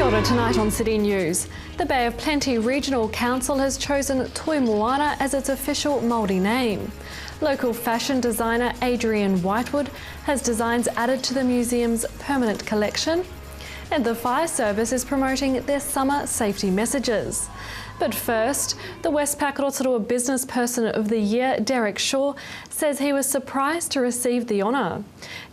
Kia ora tonight on City News. The Bay of Plenty Regional Council has chosen Toi Moana as its official Māori name. Local fashion designer Adrian Whitewood has designs added to the museum's permanent collection. And the fire service is promoting their summer safety messages. But first, the Westpac Rotorua Business Person of the Year, Derek Shaw, says he was surprised to receive the honour.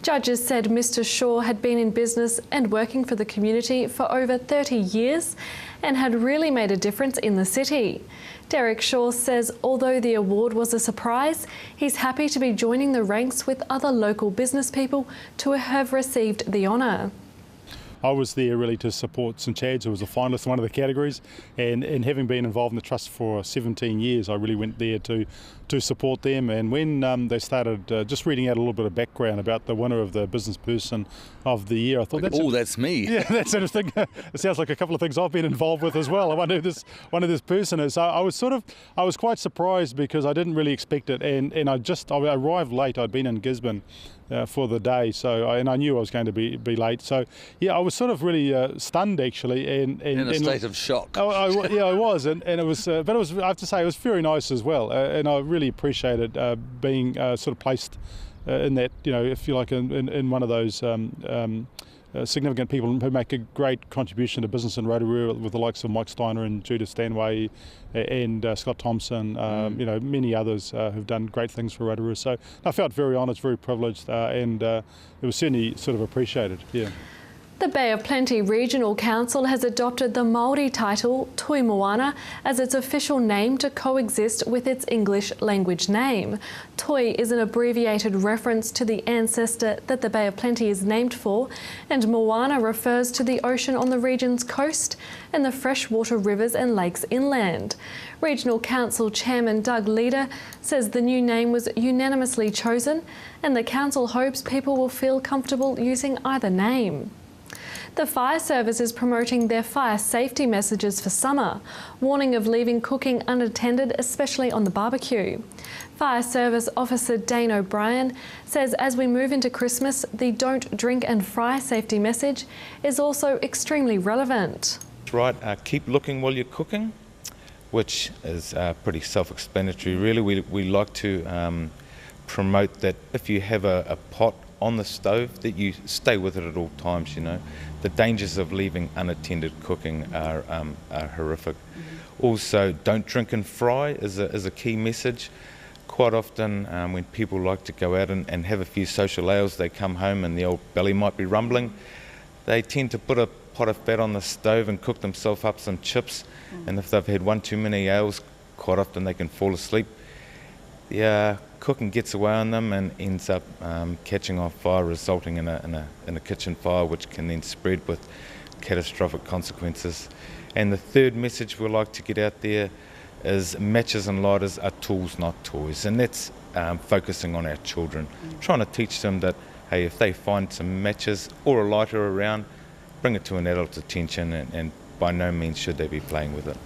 Judges said Mr Shaw had been in business and working for the community for over 30 years and had really made a difference in the city. Derek Shaw says although the award was a surprise, he's happy to be joining the ranks with other local business people to have received the honour. I was there really to support St Chad's, who was a finalist in one of the categories, and having been involved in the trust for 17 years, I really went there to support them. And when they started just reading out a little bit of background about the winner of the Business Person of the Year, I thought, that's me. Yeah, that's interesting. It sounds like a couple of things I've been involved with as well. I wonder who this one of this person is. So I was quite surprised because I didn't really expect it, and I arrived late. I'd been in Gisborne for the day, and I knew I was going to be late. So yeah, I was sort of really stunned actually, and in a state of shock. I was, and it was, but it was. I have to say, it was very nice as well, and I really appreciated being sort of placed in that, if you like, in one of those. Significant people who make a great contribution to business in Rotorua, with the likes of Mike Steiner and Judith Stanway and Scott Thompson, many others who've done great things for Rotorua. So I felt very honoured, very privileged, and it was certainly sort of appreciated. Yeah. The Bay of Plenty Regional Council has adopted the Māori title Toi Moana as its official name to coexist with its English language name. Toi is an abbreviated reference to the ancestor that the Bay of Plenty is named for, and Moana refers to the ocean on the region's coast and the freshwater rivers and lakes inland. Regional Council Chairman Doug Leader says the new name was unanimously chosen, and the council hopes people will feel comfortable using either name. The fire service is promoting their fire safety messages for summer, warning of leaving cooking unattended, especially on the barbecue. Fire Service Officer Dane O'Brien says as we move into Christmas, the don't drink and fry safety message is also extremely relevant. Right, keep looking while you're cooking, which is pretty self-explanatory really. We like to promote that if you have a pot on the stove, that you stay with it at all times. The dangers of leaving unattended cooking are horrific. Also, don't drink and fry is a key message. Quite often when people like to go out and have a few social ales, they come home and the old belly might be rumbling. They tend to put a pot of fat on the stove and cook themselves up some chips, and if they've had one too many ales, quite often they can fall asleep. Cooking gets away on them and ends up catching on fire, resulting in a kitchen fire, which can then spread with catastrophic consequences. And the third message we like to get out there is matches and lighters are tools, not toys, and that's focusing on our children, trying to teach them that, hey, if they find some matches or a lighter around, bring it to an adult's attention, and by no means should they be playing with it.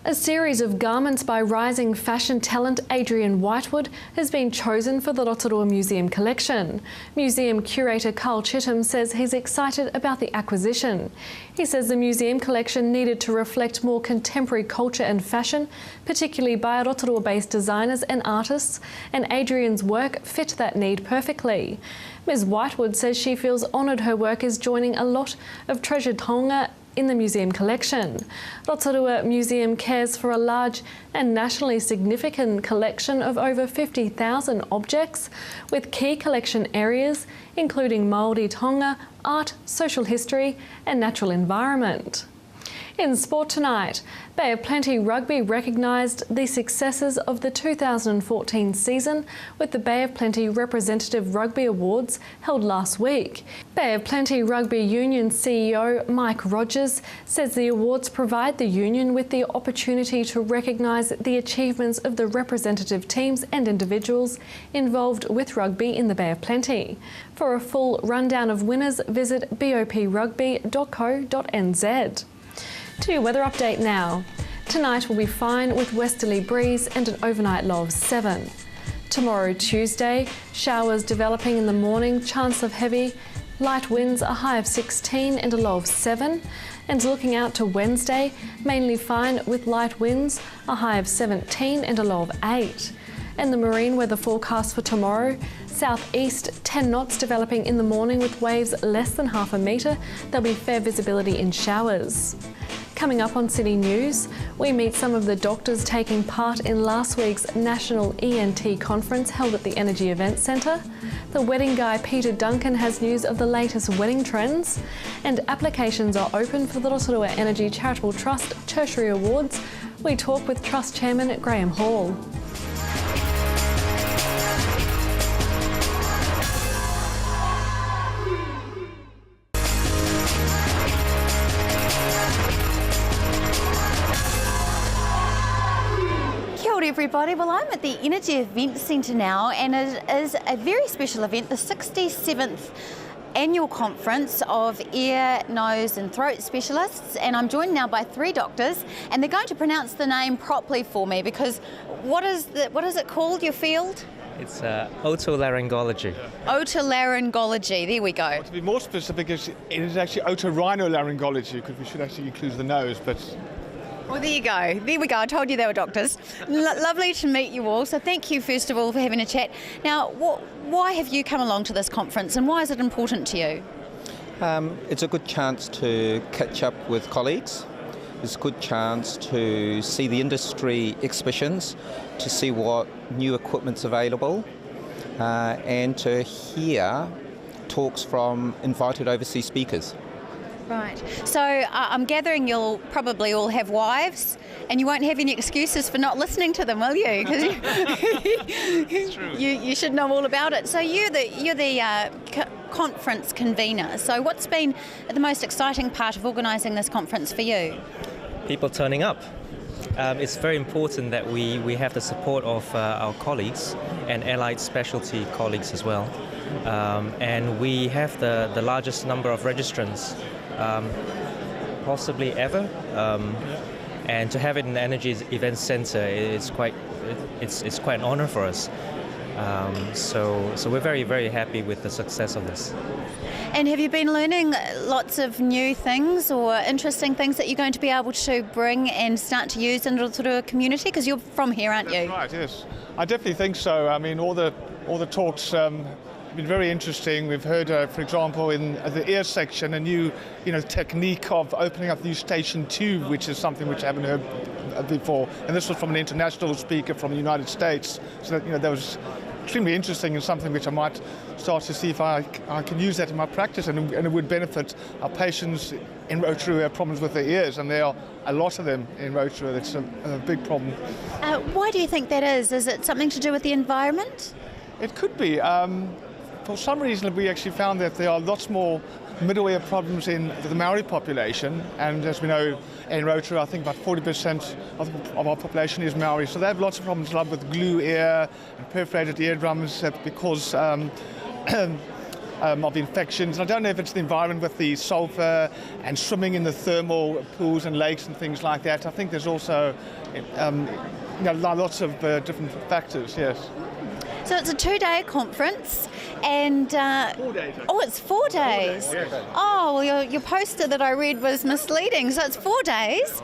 A series of garments by rising fashion talent Adrian Whitewood has been chosen for the Rotorua Museum collection. Museum curator Carl Chittum says he's excited about the acquisition. He says the museum collection needed to reflect more contemporary culture and fashion, particularly by Rotorua-based designers and artists, and Adrian's work fit that need perfectly. Ms Whitewood says she feels honoured her work is joining a lot of treasured taonga in the museum collection. Rotorua Museum cares for a large and nationally significant collection of over 50,000 objects, with key collection areas including Māori taonga, art, social history and natural environment. In sport tonight, Bay of Plenty Rugby recognised the successes of the 2014 season with the Bay of Plenty Representative Rugby Awards held last week. Bay of Plenty Rugby Union CEO Mike Rogers says the awards provide the union with the opportunity to recognise the achievements of the representative teams and individuals involved with rugby in the Bay of Plenty. For a full rundown of winners, visit boprugby.co.nz. To your weather update now. Tonight will be fine with westerly breeze and an overnight low of 7. Tomorrow, Tuesday, showers developing in the morning, chance of heavy, light winds, a high of 16 and a low of 7. And looking out to Wednesday, mainly fine with light winds, a high of 17 and a low of 8. In the marine weather forecast for tomorrow, southeast 10 knots developing in the morning with waves less than half a metre. There'll be fair visibility in showers. Coming up on City News, we meet some of the doctors taking part in last week's National ENT conference held at the Energy Events Centre. The wedding guy Peter Duncan has news of the latest wedding trends. And applications are open for the Rotorua Energy Charitable Trust Tertiary Awards. We talk with Trust Chairman Graham Hall. Everybody, well, I'm at the Energy Events Centre now, and it is a very special event, the 67th annual conference of ear, nose and throat specialists, and I'm joined now by 3 doctors, and they're going to pronounce the name properly for me, because what is it called, your field? It's otolaryngology. Otolaryngology, there we go. To be more specific, it is actually otorhinolaryngology, because we should actually include the nose, but... Well, there you go. There we go. I told you they were doctors. Lovely to meet you all. So thank you, first of all, for having a chat. Now, why have you come along to this conference, and why is it important to you? It's a good chance to catch up with colleagues. It's a good chance to see the industry exhibitions, to see what new equipment's available, and to hear talks from invited overseas speakers. Right. So I'm gathering you'll probably all have wives, and you won't have any excuses for not listening to them, will you? Because you should know all about it. So you're the conference convener. So what's been the most exciting part of organising this conference for you? People turning up. It's very important that we have the support of our colleagues and allied specialty colleagues as well. And we have the largest number of registrants possibly ever, and to have it in the Energy Events Centre it's quite an honour for us. So we're very, very happy with the success of this. And have you been learning lots of new things or interesting things that you're going to be able to bring and start to use in the Rotorua community? Because you're from here, aren't you? That's right, yes. I definitely think so. I mean, all the talks have been very interesting. We've heard, for example, in the ear section, a new technique of opening up the eustachian tube, which is something which I haven't heard before. And this was from an international speaker from the United States. So that was extremely interesting and something which I might start to see if I can use that in my practice, and it would benefit our patients in Rotorua who have problems with their ears, and there are a lot of them in Rotorua. That's a big problem. Why do you think that is? Is it something to do with the environment? It could be. For some reason, we actually found that there are lots more middle ear problems in the Maori population, and as we know, in Rotorua, I think about 40% of our population is Maori, so they have lots of problems like with glue ear and perforated eardrums because of infections. And I don't know if it's the environment with the sulphur and swimming in the thermal pools and lakes and things like that. I think there's also lots of different factors, yes. So it's a 2-day conference, and 4 days. Oh, it's 4 days. 4 days, yes. Oh, well, your poster that I read was misleading. So it's 4 days.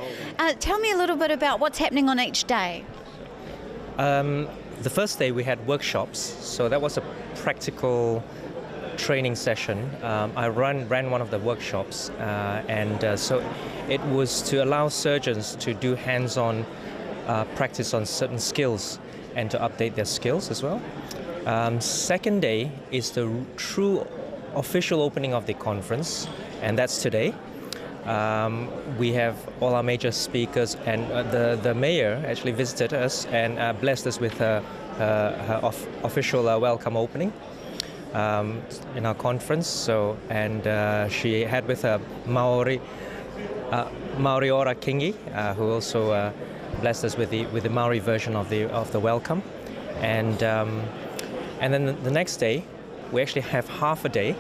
Tell me a little bit about what's happening on each day. The first day we had workshops, so that was a practical training session. I ran one of the workshops, and so it was to allow surgeons to do hands-on practice on certain skills and to update their skills as well. Second day is the true official opening of the conference, and that's today. We have all our major speakers, and the mayor actually visited us and blessed us with her official welcome opening in our conference. So, and she had with her Maoriora Kingi, who also blessed us with the Maori version of the welcome, and then the next day we actually have half a day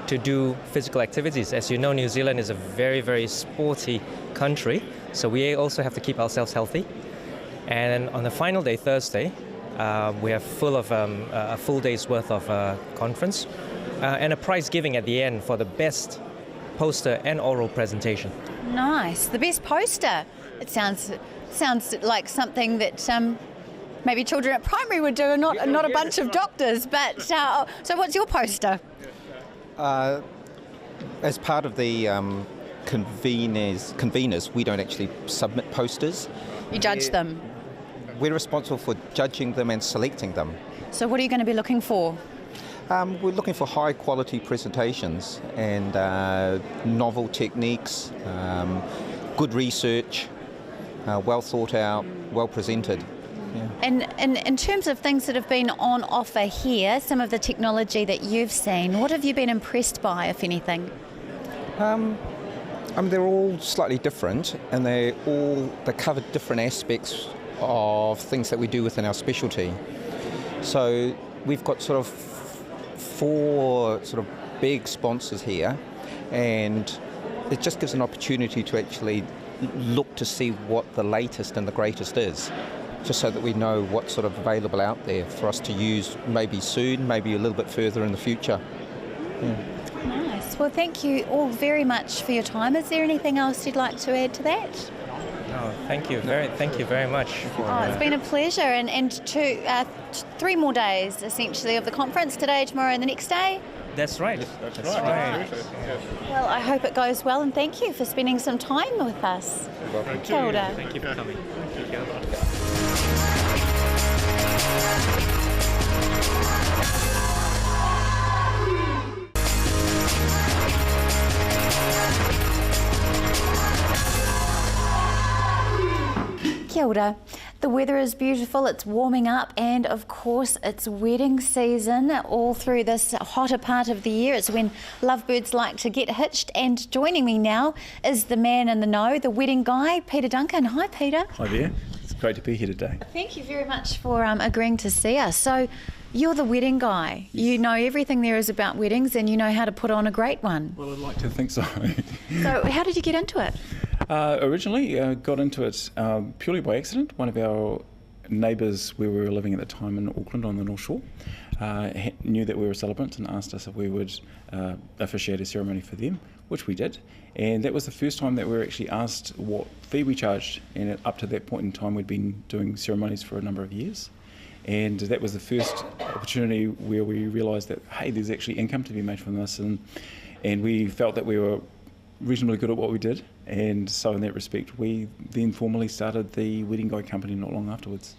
to do physical activities. As you know, New Zealand is a very, very sporty country, so we also have to keep ourselves healthy. And on the final day, Thursday, we have a full day's worth of conference and a prize giving at the end for the best poster and oral presentation. Nice. The best poster. It sounds like something that maybe children at primary would do, and not a bunch of doctors. But so, what's your poster? As part of the conveners, we don't actually submit posters. You judge them. We're responsible for judging them and selecting them. So what are you going to be looking for? We're looking for high quality presentations and novel techniques, good research, well thought out, well presented. Yeah. And in terms of things that have been on offer here, some of the technology that you've seen, what have you been impressed by, if anything? They're all slightly different, and they cover different aspects of things that we do within our specialty. So we've got sort of 4 sort of big sponsors here, and it just gives an opportunity to actually look to see what the latest and the greatest is, just so that we know what's sort of available out there for us to use maybe soon, maybe a little bit further in the future. Yeah. Nice. Well, thank you all very much for your time. Is there anything else you'd like to add to that? No, thank you very much. It's been a pleasure, and 3 more days essentially of the conference, today, tomorrow and the next day. That's right. That's right. Well, I hope it goes well, and thank you for spending some time with us. Kia ora. Thank you for coming. Kia ora. Kia ora. The weather is beautiful, it's warming up, and of course it's wedding season all through this hotter part of the year. It's when lovebirds like to get hitched, and joining me now is the man in the know, the wedding guy, Peter Duncan. Hi Peter. Hi there, it's great to be here today. Thank you very much for agreeing to see us. So you're the wedding guy. Yes. You know everything there is about weddings, and you know how to put on a great one. Well, I'd like to think so. So how did you get into it? Originally got into it purely by accident. One of our neighbours where we were living at the time in Auckland on the North Shore knew that we were celebrants and asked us if we would officiate a ceremony for them, which we did. And that was the first time that we were actually asked what fee we charged, and up to that point in time we'd been doing ceremonies for a number of years. And that was the first opportunity where we realised that, hey, there's actually income to be made from this, and we felt that we were reasonably good at what we did, and so in that respect we then formally started the Wedding Guide company not long afterwards.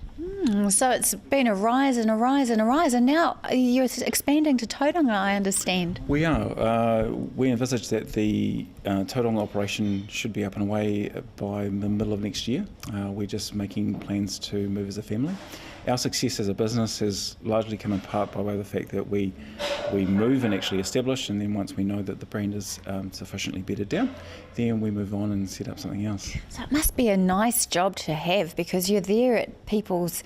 So it's been a rise and a rise and a rise, and now you're expanding to Tauranga, I understand. We are. We envisage that the Tauranga operation should be up and away by the middle of next year. We're just making plans to move as a family. Our success as a business has largely come in part by way of the fact that we move and actually establish, and then once we know that the brand is sufficiently bedded down, then we move on and set up something else. So it must be a nice job to have, because you're there at people's,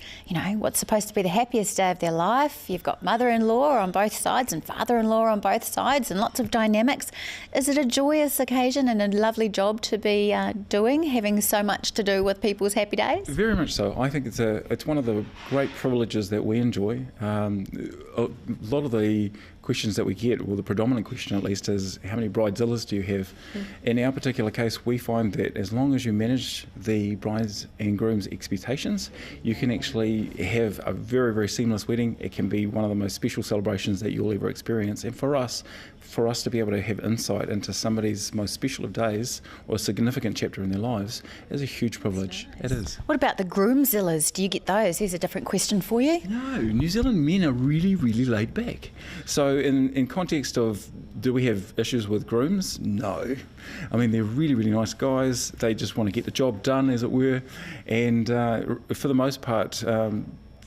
what's supposed to be the happiest day of their life. You've got mother-in-law on both sides and father-in-law on both sides, and lots of dynamics. Is it a joyous occasion and a lovely job to be doing, having so much to do with people's happy days? Very much so. I think it's one of the great privileges that we enjoy. A lot of the questions that we get, well, the predominant question at least, is how many bridezillas do you have? In our particular case, we find that as long as you manage the brides and grooms' expectations, you can actually have a very, very seamless wedding. It can be one of the most special celebrations that you'll ever experience, and for us to be able to have insight into somebody's most special of days or a significant chapter in their lives is a huge privilege. It is. What about the groomzillas? Do you get those? Here's a different question for you. No, New Zealand men are really, really laid back. So in context of, do we have issues with grooms? No. I mean, they're really, really nice guys. They just want to get the job done, as it were. And for the most part,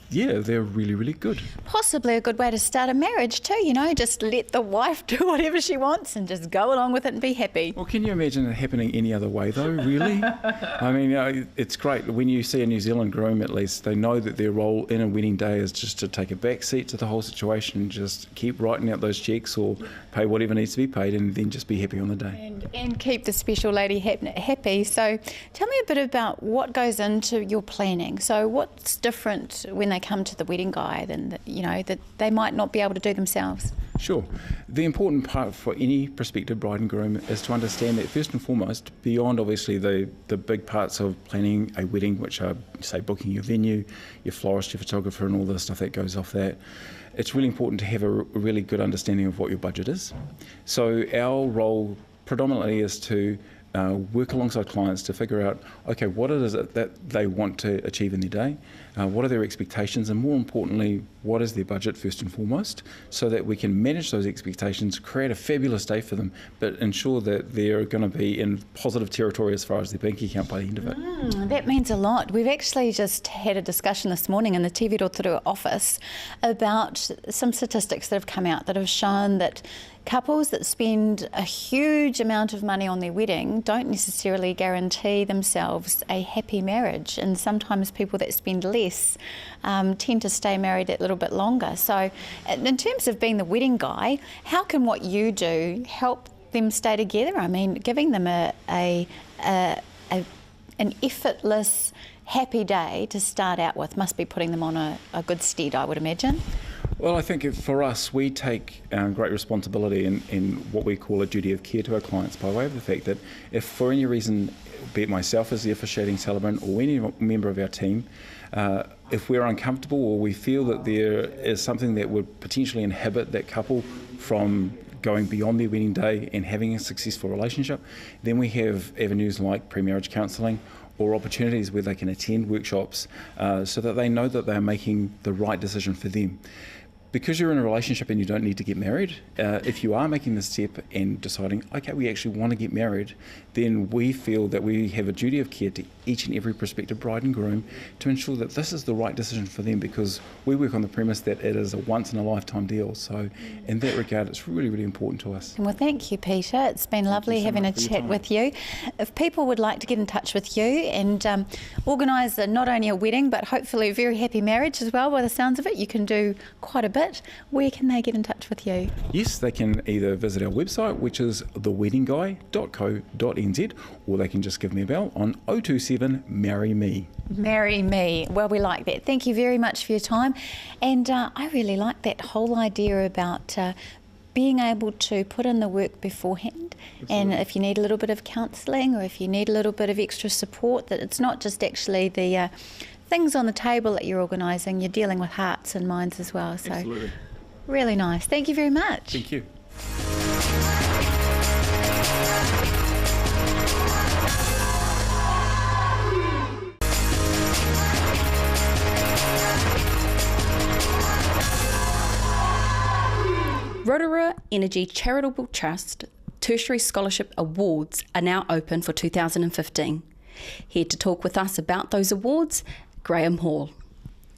yeah, they're really, really good. Possibly a good way to start a marriage too, just let the wife do whatever she wants and just go along with it and be happy. Well, can you imagine it happening any other way though, really? I mean, it's great. When you see a New Zealand groom, at least, they know that their role in a wedding day is just to take a back seat to the whole situation and just keep writing out those cheques or pay whatever needs to be paid, and then just be happy on the day. And keep the special lady happy. So tell me a bit about what goes into your planning. So what's different when they come to the wedding guy, then that they might not be able to do themselves? Sure. The important part for any prospective bride and groom is to understand that first and foremost, beyond obviously the big parts of planning a wedding, which are, say, booking your venue, your florist, your photographer and all the stuff that goes off that, it's really important to have a really good understanding of what your budget is. So our role predominantly is to work alongside clients to figure out, okay, what it is that they want to achieve in their day, what are their expectations, and more importantly, what is their budget first and foremost, so that we can manage those expectations, create a fabulous day for them, but ensure that they're going to be in positive territory as far as their bank account by the end of it. That means a lot. We've actually just had a discussion this morning in the TV Rotorua office about some statistics that have come out that have shown that couples that spend a huge amount of money on their wedding don't necessarily guarantee themselves a happy marriage, and sometimes people that spend less tend to stay married a little bit longer. So in terms of being the wedding guy, how can what you do help them stay together? I mean, giving them an effortless, happy day to start out with must be putting them on a good stead, I would imagine. Well, I think for us, we take great responsibility in what we call a duty of care to our clients, by way of the fact that if for any reason, be it myself as the officiating celebrant or any member of our team, if we're uncomfortable or we feel that there is something that would potentially inhibit that couple from going beyond their wedding day and having a successful relationship, then we have avenues like pre-marriage counselling or opportunities where they can attend workshops so that they know that they're making the right decision for them. Because you're in a relationship and you don't need to get married, if you are making the step and deciding, okay, we actually want to get married, then we feel that we have a duty of care to each and every prospective bride and groom to ensure that this is the right decision for them, because we work on the premise that it is a once-in-a-lifetime deal. So in that regard, it's really, really important to us. Well, thank you, Peter. It's been lovely having a chat with you. If people would like to get in touch with you and organise not only a wedding, but hopefully a very happy marriage as well, by the sounds of it, you can do quite a bit. Where can they get in touch with you? Yes, they can either visit our website, which is theweddingguy.co.nz, or they can just give me a bell on 027 Marry Me. Marry Me. Well, we like that. Thank you very much for your time. And I really like that whole idea about being able to put in the work beforehand. Absolutely. And if you need a little bit of counselling or if you need a little bit of extra support, that it's not just actually the things on the table that you're organising, you're dealing with hearts and minds as well. So Absolutely. Really nice. Thank you very much. Thank you. Rotorua Energy Charitable Trust Tertiary Scholarship Awards are now open for 2015. Here to talk with us about those awards, Graham Hall.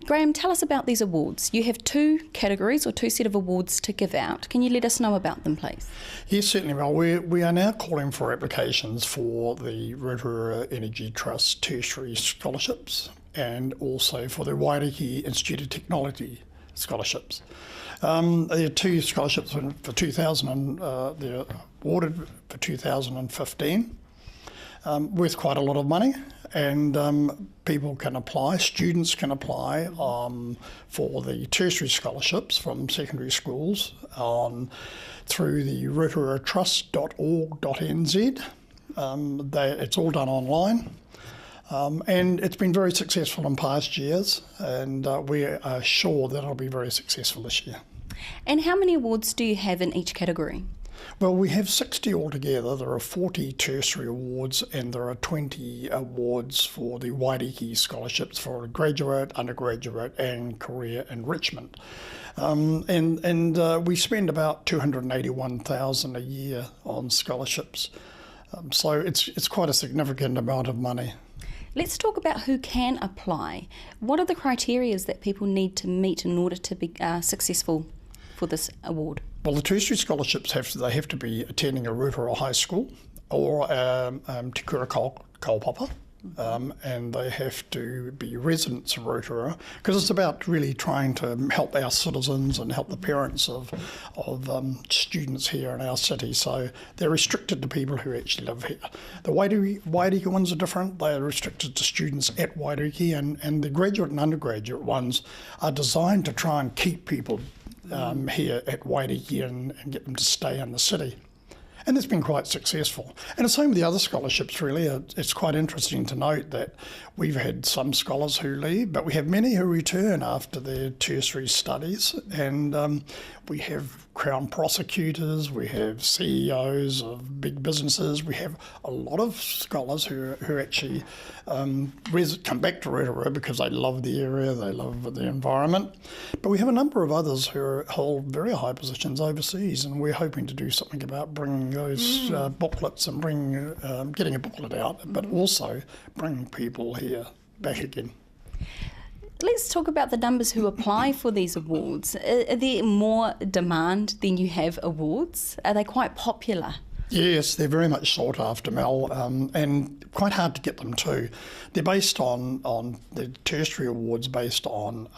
Graham, tell us about these awards. You have two categories or two set of awards to give out. Can you let us know about them, please? Yes, certainly. Well, we are now calling for applications for the Rotorua Energy Trust Tertiary Scholarships and also for the Waiariki Institute of Technology Scholarships. There are two scholarships for 2000 and they're awarded for 2015, worth quite a lot of money, and people can apply, students can apply for the tertiary scholarships from secondary schools through the rotoruatrust.org.nz. It's all done online. And it's been very successful in past years, and we are sure that it'll be very successful this year. And how many awards do you have in each category? Well, we have 60 altogether. There are 40 tertiary awards and there are 20 awards for the Waiariki scholarships for graduate, undergraduate and career enrichment. And we spend about $281,000 a year on scholarships. So it's quite a significant amount of money. Let's talk about who can apply. What are the criteria that people need to meet in order to be successful for this award? Well, the tertiary scholarships have to be attending a Rotorua high school or Te Kura kaupapa, and they have to be residents of Rotorua, because it's about really trying to help our citizens and help the parents of students here in our city. So they're restricted to people who actually live here. The Waiariki ones are different. They are restricted to students at Waiariki, and the graduate and undergraduate ones are designed to try and keep people here at Waiariki and get them to stay in the city. And it's been quite successful. And the same with the other scholarships, really. It's quite interesting to note that we've had some scholars who leave, but we have many who return after their tertiary studies. And we have Crown prosecutors, we have CEOs of big businesses, we have a lot of scholars who actually come back to Rotorua because they love the area, they love the environment. But we have a number of others who hold very high positions overseas, and we're hoping to do something about bringing those booklets and getting a booklet out, but also bringing people here back again. Let's talk about the numbers who apply for these awards. Are there more demand than you have awards? Are they quite popular? Yes, they're very much sought after, Mel, and quite hard to get them too. They're based on the tertiary awards based on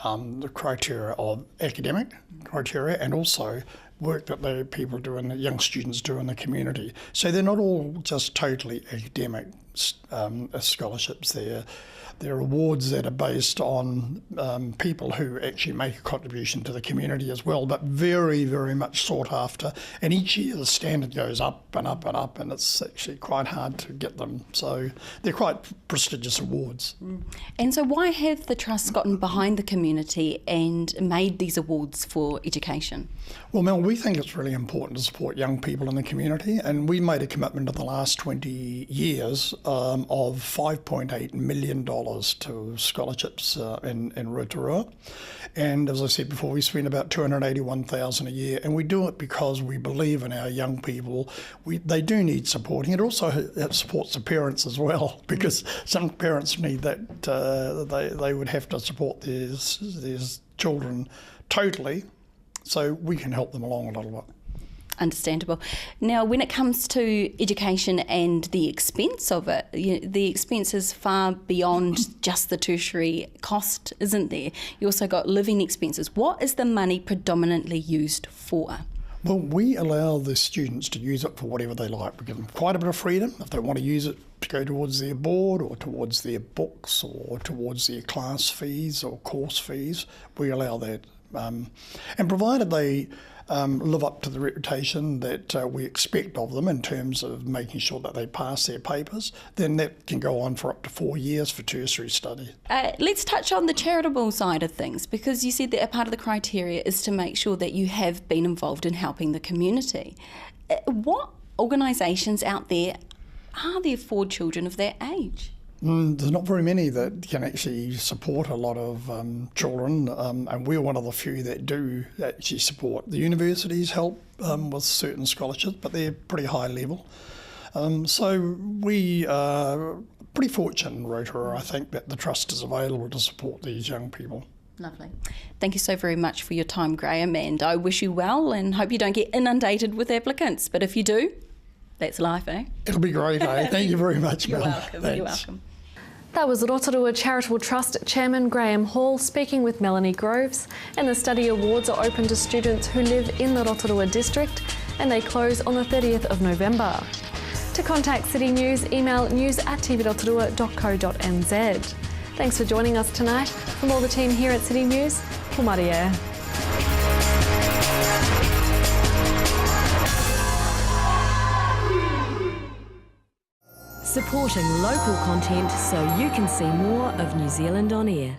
the criteria of academic criteria and also work that the people do and the young students do in the community. So they're not all just totally academic scholarships. They're awards that are based on people who actually make a contribution to the community as well, but very, very much sought after. And each year the standard goes up and up and up, and it's actually quite hard to get them. So they're quite prestigious awards. And so why have the Trust gotten behind the community and made these awards for education? Well, Mel, we think it's really important to support young people in the community, and we made a commitment in the last 20 years of $5.8 million to scholarships in Rotorua. And as I said before, we spend about $281,000 a year, and we do it because we believe in our young people. They do need supporting. It also supports the parents as well, because some parents need that. They would have to support their children totally, so we can help them along a little bit. Understandable. Now, when it comes to education and the expense of it, the expense is far beyond just the tertiary cost, isn't there? You also got living expenses. What is the money predominantly used for? Well, we allow the students to use it for whatever they like. We give them quite a bit of freedom. If they want to use it to go towards their board or towards their books or towards their class fees or course fees, we allow that. And provided they live up to the reputation that we expect of them in terms of making sure that they pass their papers, then that can go on for up to 4 years for tertiary study. Let's touch on the charitable side of things, because you said that a part of the criteria is to make sure that you have been involved in helping the community. What organisations out there are there for children of their age? There's not very many that can actually support a lot of children, and we're one of the few that do actually support. The universities help with certain scholarships, but they're pretty high level. So we are pretty fortunate in Rotorua, I think, that the Trust is available to support these young people. Lovely. Thank you so very much for your time, Graham, and I wish you well and hope you don't get inundated with applicants. But if you do, that's life, eh? It'll be great, eh? Thank you very much, You're Mel. welcome. Thanks. You're welcome. That was Rotorua Charitable Trust Chairman Graham Hall speaking with Melanie Groves. And the study awards are open to students who live in the Rotorua district, and they close on the 30th of November. To contact City News, email news@tvrotorua.co.nz. Thanks for joining us tonight. From all the team here at City News, ko Maria. Supporting local content so you can see more of New Zealand on air.